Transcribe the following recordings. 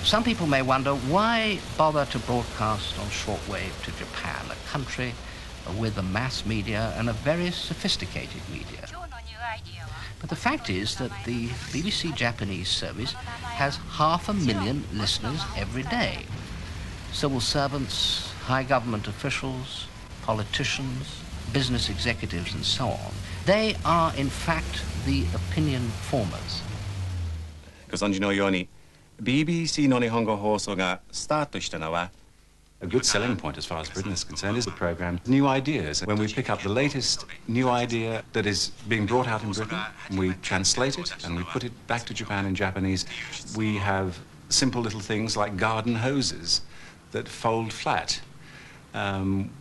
Some people may wonder, why bother to broadcast on shortwave to Japan, a country with a mass media and a very sophisticated media? But the fact is that the BBC Japanese service has 500,000 listeners every day. Civil servants, high government officials, politicians, business executives and so on. They are in fact the opinion formers. ご存知のように BBC の日本語放送がスタートしたのは A good selling point as far as Britain is concerned is the programme New Ideas. When we pick up the latest new idea that is being brought out in Britain, we translate it and we put it back to Japan in Japanese. We have simple little things like garden hoses that fold flat.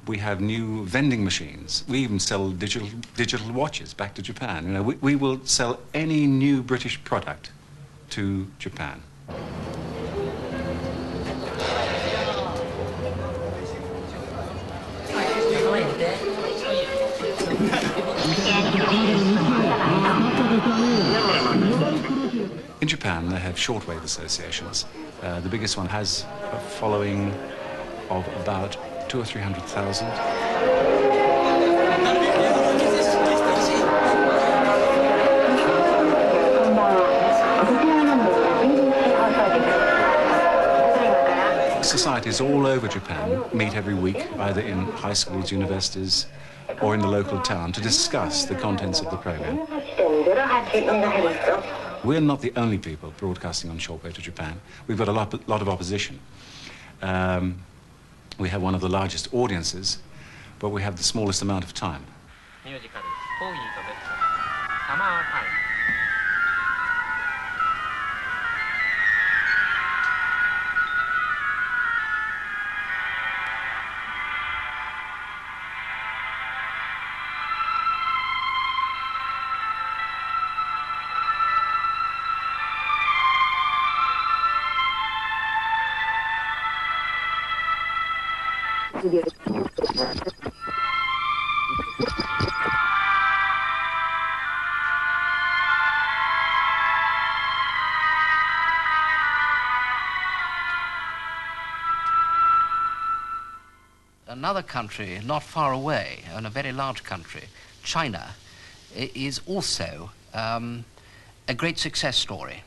We have new vending machines. We even sell digital watches back to Japan. You know, we will sell any new British product to Japan. In Japan, they have shortwave associations. The biggest one has a following of about 200,000 or 300,000. Societies all over Japan meet every week, either in high schools, universities, or in the local town, to discuss the contents of the programme. We're not the only people broadcasting on shortwave to Japan. We've got a lot of opposition. We have one of the largest audiences, but we have the smallest amount of time. Another country not far away, and a very large country, China, is also a great success story.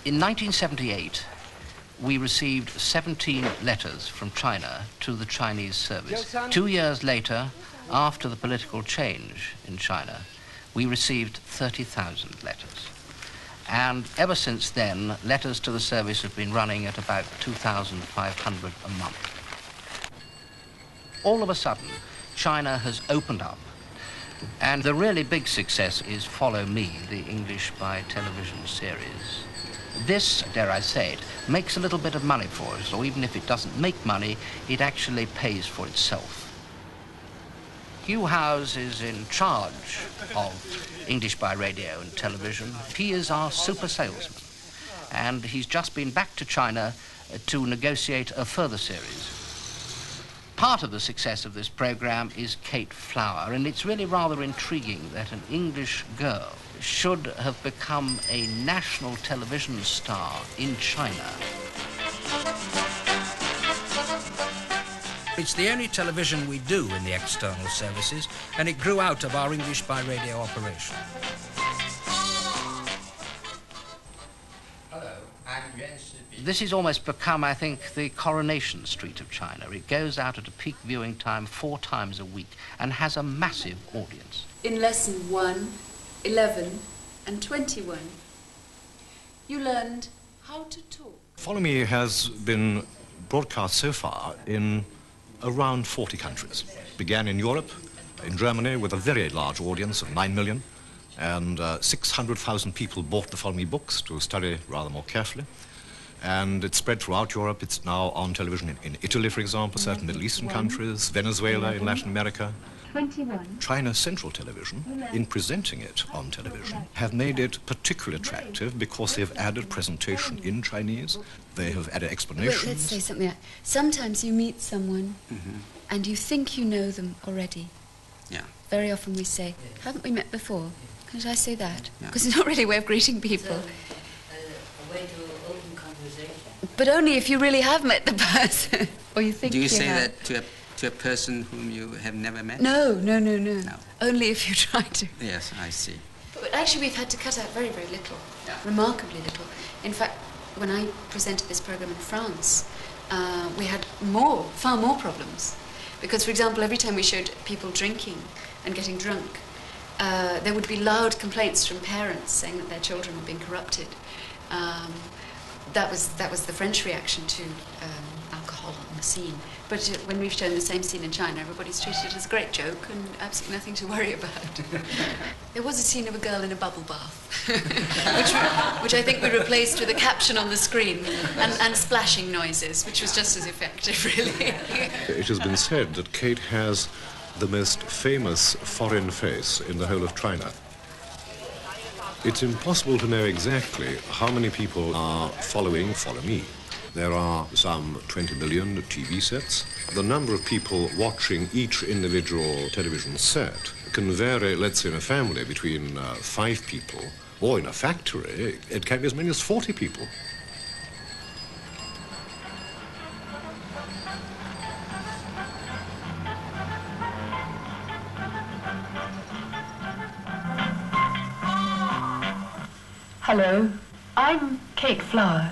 In 1978, we received 17 letters from China to the Chinese service. 2 years later, after the political change in China, we received 30,000 letters. And ever since then, letters to the service have been running at about 2,500 a month. All of a sudden, China has opened up. And the really big success is Follow Me, the English by television series. This, dare I say it, makes a little bit of money for us, or even if it doesn't make money, it actually pays for itself. Hugh Howes is in charge of English by radio and television. He is our super salesman, and he's just been back to China to negotiate a further series. Part of the success of this program is Kate Flower, and it's really rather intriguing that an English girl should have become a national television star in China. It's the only television we do in the external services, and it grew out of our English by radio operation. This has almost become, I think, the Coronation Street of China. It goes out at a peak viewing time 4 times a week and has a massive audience. In lesson 1, 11 and 21, you learned how to talk. Follow Me has been broadcast so far in around 40 countries. Began in Europe, in Germany, with a very large audience of 9 million, and 600,000 people bought the Follow Me books to study rather more carefully. And it's spread throughout Europe. It's now on television in Italy, for example, certain Middle Eastern countries, Venezuela, in Latin America. 21. China Central Television, in presenting it on television, have made it particularly attractive because they've added presentation in Chinese. They have added explanations. Wait, let's say something like, sometimes you meet someone and you think you know them already. Yeah. Very often we say, haven't we met before? Can't I say that? Because it's not really a way of greeting people. A way to open conversation But only if you really have met the person. Or you think Do you say have. that to a person whom you have never met? No. Only if you try to. Yes, I see. But actually we've had to cut out very, very little. Remarkably little. In fact, when I presented this program in France, we had far more problems. Because, for example, every time we showed people drinking and getting drunk, there would be loud complaints from parents saying that their children were being corrupted. That was the French reaction to alcohol on the scene. But when we've shown the same scene in China, everybody's treated it as a great joke and absolutely nothing to worry about. There was a scene of a girl in a bubble bath, which I think we replaced with a caption on the screen and splashing noises, which was just as effective, really. It has been said that Kate has the most famous foreign face in the whole of China. It's impossible to know exactly how many people are following Follow Me. There are some 20 million TV sets. The number of people watching each individual television set can vary, let's say in a family, between 5 people, or in a factory, it can be as many as 40 people. Hello, I'm Kate Flower.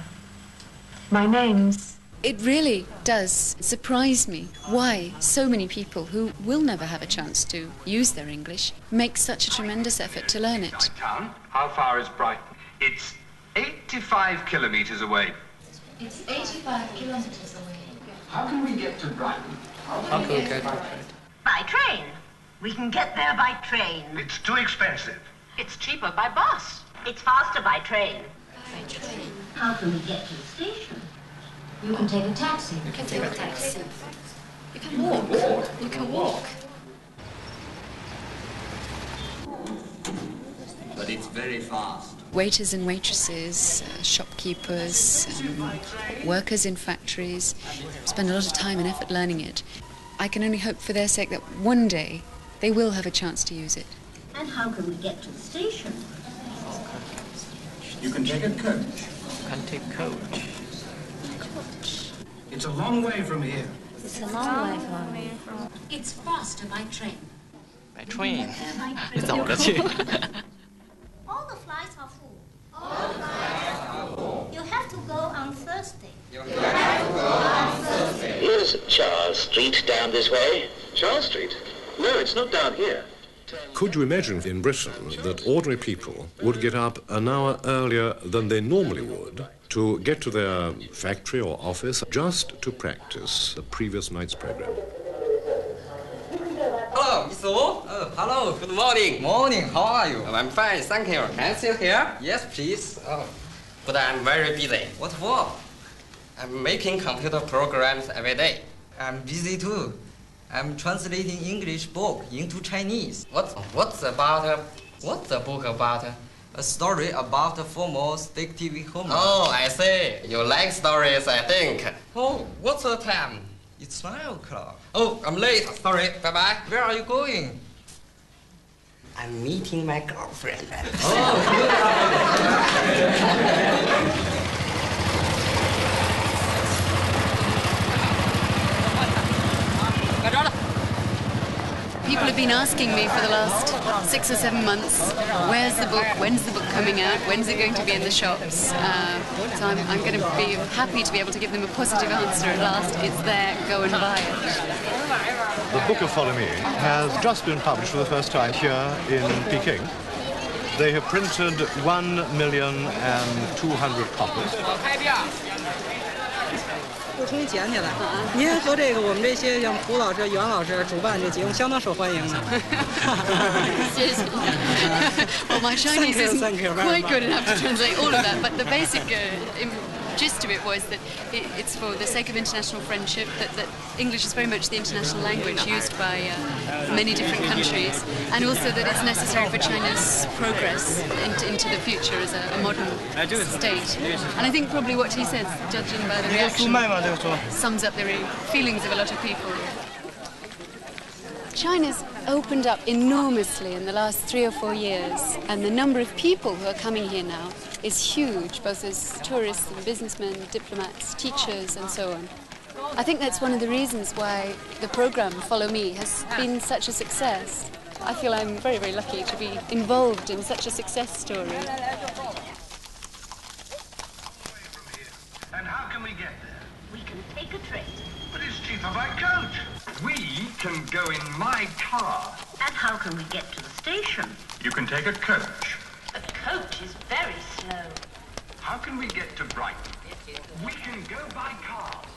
My name's... It really does surprise me why so many people who will never have a chance to use their English make such a tremendous effort to learn it. Town. How far is Brighton? It's 85 kilometres away. It's 85 kilometres away. How can we get to Brighton? How can we get to Brighton? By train. We can get there by train. It's too expensive. It's cheaper by bus. It's faster by train. By train. How can we get to the station? You can take a taxi. You can take a taxi. You can walk. You can walk. But it's very fast. Waiters and waitresses, shopkeepers, workers in factories spend a lot of time and effort learning it. I can only hope for their sake that one day they will have a chance to use it. And how can we get to the station? You can take a coach. You can take coach. It's a long way from here. It's a long way from here. It's faster by train. By train. 你走着去。 All the flights are full. You have to go on Thursday. Is Charles Street down this way? Charles Street? No, it's not down here. Could you imagine in Britain that ordinary people would get up an hour earlier than they normally would to get to their factory or office just to practice the previous night's program? Hello, Mr. Wu. Oh, hello, good morning. Morning, how are you? I'm fine, thank you. Can I sit here? Yes, please. Oh, but I'm very busy. What for? I'm making computer programs every day. I'm busy too. I'm translating English book into Chinese. What's the book about? A story about the former State TV Homer. Oh, I see. You like stories, I think. Oh, what's the time? It's 9 o'clock. Oh, I'm late. Sorry. Bye-bye. Where are you going? I'm meeting my girlfriend. People have been asking me for the last 6 or 7 months, where's the book, when's the book coming out, when's it going to be in the shops? So I'm going to be happy to be able to give them a positive answer at last. It's there, go and buy it. The Book of Follow Me has just been published for the first time here in Peking. They have printed 1,200,000 copies. 我重新捡起来。您和这个我们这些像蒲老师、袁老师主办这节目相当受欢迎的。谢谢。Well, my Chinese isn't quite good enough to translate all of that, but the basic gist of it was that it's for the sake of international friendship, that English is very much the international language used by many different countries, and also that it's necessary for China's progress into the future as a modern state. And I think probably what he says, judging by the reaction, sums up the feelings of a lot of people. China's opened up enormously in the last 3 or 4 years, and the number of people who are coming here now is huge, both as tourists and businessmen, diplomats, teachers, and so on. I think that's one of the reasons why the program Follow Me has been such a success. I feel I'm very, very lucky to be involved in such a success story. And how can we get there? We can take a train. But it's cheaper by coach. We can go in my car. And how can we get to the station? You can take a coach. A coach is very slow. How can we get to Brighton? We can go by car.